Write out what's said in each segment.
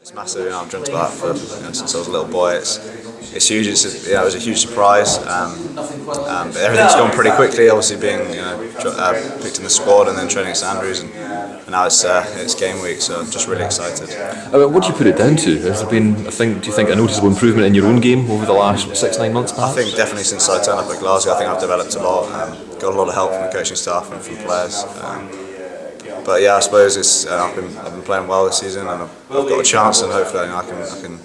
It's massive. I've dreamt about that since I was a little boy. It's huge. It was a huge surprise. But everything's gone pretty quickly. Obviously, being picked in the squad and then training at St Andrews, and now it's game week. So I'm just really excited. What do you put it down to? Has there been, do you think, a noticeable improvement in your own game over the last 6-9 months? Perhaps? I think definitely since I turned up at Glasgow, I think I've developed a lot. Got a lot of help from the coaching staff and from players. But yeah, I suppose I've been playing well this season, and I've got a chance, and hopefully I can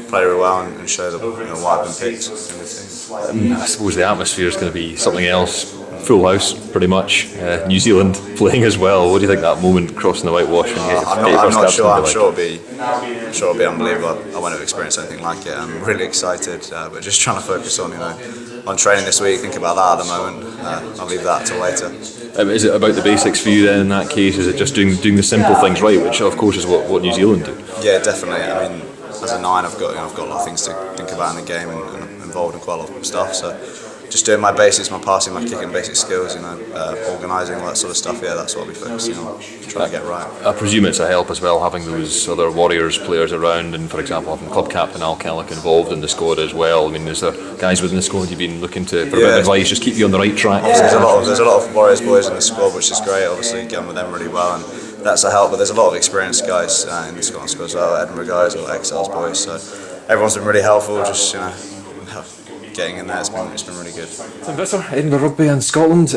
play really well and show why I've been picked in the team. I suppose the atmosphere is going to be something else. Full house, pretty much. New Zealand playing as well. What do you think that moment crossing the whitewash? When you I'm not sure. I'm sure it'll be unbelievable. I won't have experienced anything like it. I'm really excited, but just trying to focus on training this week. Think about that at the moment. I'll leave that till later. Is it about the basics for you then? In that case, is it just doing the simple things right, which of course is what New Zealand do? Yeah, definitely. I mean, as a 9, I've got a lot of things to think about in the game, and I'm involved in quite a lot of stuff. So just doing my basics, my passing, my kicking, basic skills, organising, all that sort of stuff. Yeah, that's what I'll be focusing on, trying to get right. I presume it's a help as well having those other Warriors players around, and for example having club captain Al Kellick involved in the squad as well. I mean, is there guys within the squad you've been looking to for a bit of advice, just keep you on the right track? There's a lot of Warriors boys in the squad, which is great. Obviously, getting with them really well, and that's a help. But there's a lot of experienced guys in the Scotland squad as well, Edinburgh guys or Exiles boys. So everyone's been really helpful. Just getting in there, it's been really good. So Visser, Edinburgh Rugby and Scotland,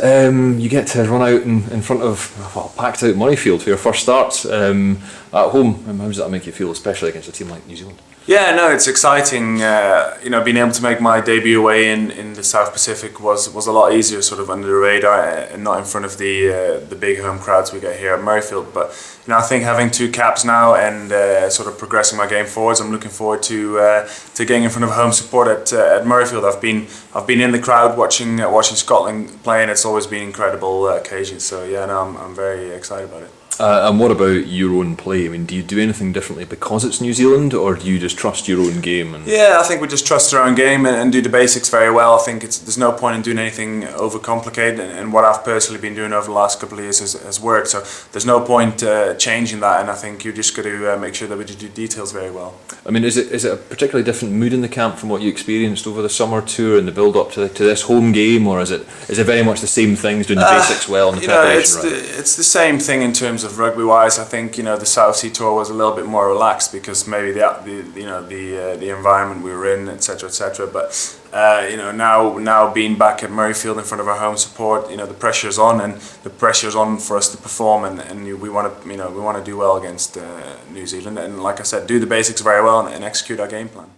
you get to run out in front of packed out Murrayfield for your first start at home. How does that make you feel, especially against a team like New Zealand? Yeah, no, it's exciting. Being able to make my debut away in the South Pacific was a lot easier, sort of under the radar, and not in front of the big home crowds we get here at Murrayfield. But I think having 2 caps now and sort of progressing my game forwards, I'm looking forward to getting in front of home support at Murrayfield. I've been in the crowd watching Scotland play, and it's always been an incredible occasion. So yeah, no, I'm very excited about it. And what about your own play? I mean, do you do anything differently because it's New Zealand, or do you just trust your own game? Yeah, I think we just trust our own game and do the basics very well. I think there's no point in doing anything overcomplicated, and what I've personally been doing over the last couple of years has worked. So there's no point changing that, and I think you just got to make sure that we do details very well. I mean, is it a particularly different mood in the camp from what you experienced over the summer tour and the build up to this home game, or is it very much the same things, doing the basics well and the preparation right? It's the same thing in terms of rugby wise. I think the South Sea tour was a little bit more relaxed because maybe the environment we were in, etc. But now being back at Murrayfield in front of our home support, the pressure's on, and the pressure's on for us to perform, and we want to do well against New Zealand, and like I said, do the basics very well and execute our game plan.